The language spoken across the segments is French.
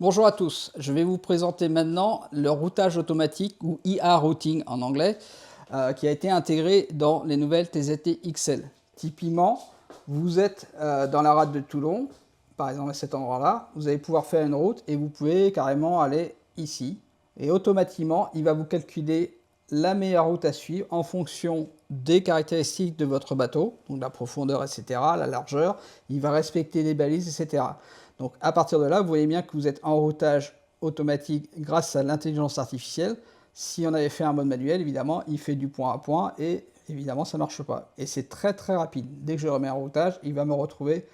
Bonjour à tous, je vais vous présenter maintenant le routage automatique ou IA Routing en anglais qui a été intégré dans les nouvelles TZT XL. Typiquement, vous êtes dans la rade de Toulon, par exemple à cet endroit-là, vous allez pouvoir faire une route et vous pouvez carrément aller ici et automatiquement il va vous calculer la meilleure route à suivre en fonction des caractéristiques de votre bateau, donc la profondeur, etc., la largeur, il va respecter les balises, etc. Donc à partir de là, vous voyez bien que vous êtes en routage automatique grâce à l'intelligence artificielle. Si on avait fait un mode manuel, évidemment, il fait du point à point et évidemment, ça ne marche pas. Et c'est très très rapide. Dès que je remets en routage, il va me retrouver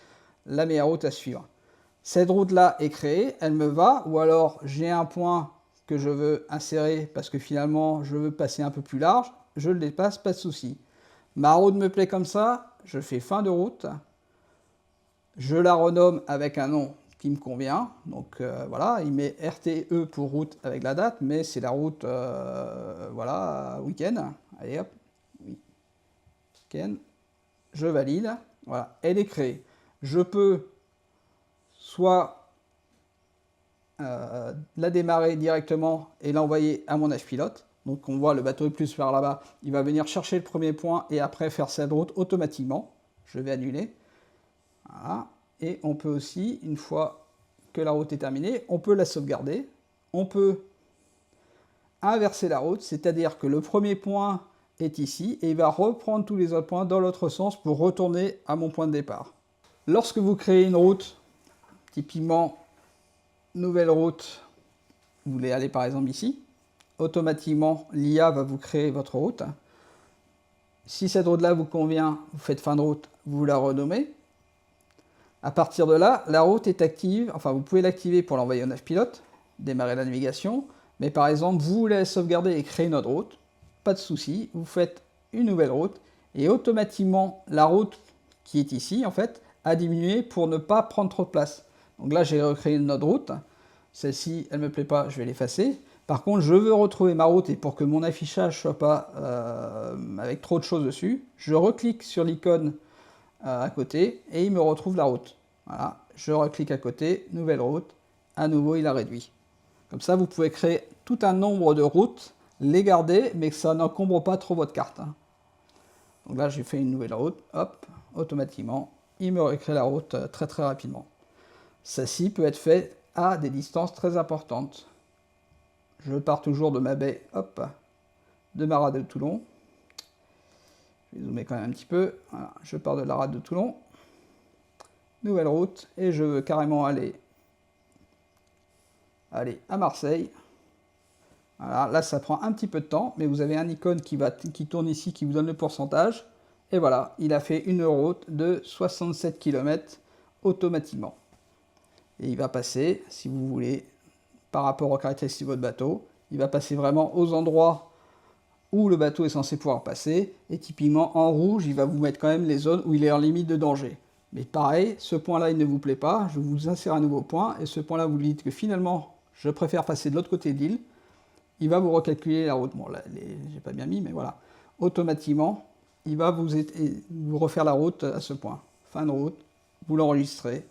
la meilleure route à suivre. Cette route-là est créée, elle me va, ou alors j'ai un point que je veux insérer parce que finalement, je veux passer un peu plus large, je le dépasse, pas de souci. Ma route me plaît comme ça, je fais fin de route. Je la renomme avec un nom qui me convient. Donc voilà, il met RTE pour route avec la date, mais c'est la route, voilà, week-end. Allez hop, week-end. Je valide. Voilà, elle est créée. Je peux soit la démarrer directement et l'envoyer à mon F-pilote. Donc on voit le bateau est plus vers là-bas. Il va venir chercher le premier point et après faire cette route automatiquement. Je vais annuler. Voilà. Et on peut aussi, une fois que la route est terminée, on peut la sauvegarder. On peut inverser la route, c'est-à-dire que le premier point est ici et il va reprendre tous les autres points dans l'autre sens pour retourner à mon point de départ. Lorsque vous créez une route, typiquement nouvelle route, vous voulez aller par exemple ici, automatiquement l'IA va vous créer votre route. Si cette route-là vous convient, vous faites fin de route, vous la renommez. À partir de là, la route est active, enfin vous pouvez l'activer pour l'envoyer au F-pilote, démarrer la navigation, mais par exemple vous voulez sauvegarder et créer une autre route, pas de souci, vous faites une nouvelle route et automatiquement la route qui est ici en fait a diminué pour ne pas prendre trop de place. Donc là j'ai recréé une autre route, celle-ci elle ne me plaît pas, je vais l'effacer. Par contre je veux retrouver ma route et pour que mon affichage soit pas avec trop de choses dessus, je reclique sur l'icône à côté et il me retrouve la route. Voilà, je reclique à côté, nouvelle route, à nouveau il a réduit. Comme ça vous pouvez créer tout un nombre de routes, les garder, mais que ça n'encombre pas trop votre carte. Donc là j'ai fait une nouvelle route, hop, automatiquement, il me recrée la route très très rapidement. Celle-ci peut être faite à des distances très importantes. Je pars toujours de ma baie, hop, de ma rade de Toulon. Je vais zoomer quand même un petit peu. Voilà, je pars de la rade de Toulon. Nouvelle route. Et je veux carrément aller à Marseille. Voilà, là ça prend un petit peu de temps, mais vous avez un icône qui tourne ici, qui vous donne le pourcentage. Et voilà, il a fait une route de 67 km automatiquement. Et il va passer, si vous voulez, par rapport aux caractéristiques de votre bateau, il va passer vraiment aux endroits où le bateau est censé pouvoir passer, et typiquement en rouge, il va vous mettre quand même les zones où il est en limite de danger. Mais pareil, ce point-là, il ne vous plaît pas, je vous insère un nouveau point, et ce point-là, vous lui dites que finalement, je préfère passer de l'autre côté de l'île, il va vous recalculer la route. Bon, là, j'ai pas bien mis, mais voilà. Automatiquement, il va vous refaire la route à ce point. Fin de route, vous l'enregistrez,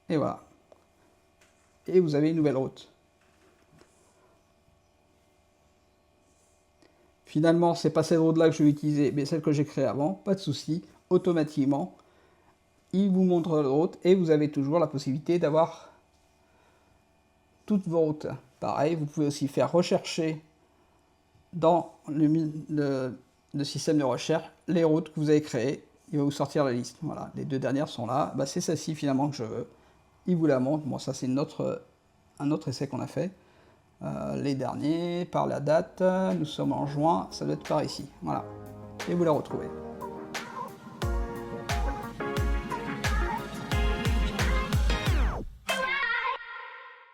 et voilà. Et vous avez une nouvelle route. Finalement, c'est pas cette route-là que je vais utiliser, mais celle que j'ai créée avant, pas de souci, automatiquement, il vous montre la route et vous avez toujours la possibilité d'avoir toutes vos routes. Pareil, vous pouvez aussi faire rechercher dans le système de recherche les routes que vous avez créées. Il va vous sortir la liste. Voilà, les deux dernières sont là. Bah, c'est celle-ci finalement que je veux. Il vous la montre. Bon, ça c'est un autre essai qu'on a fait. Les derniers, par la date, nous sommes en juin, ça doit être par ici. Voilà. Et vous la retrouvez.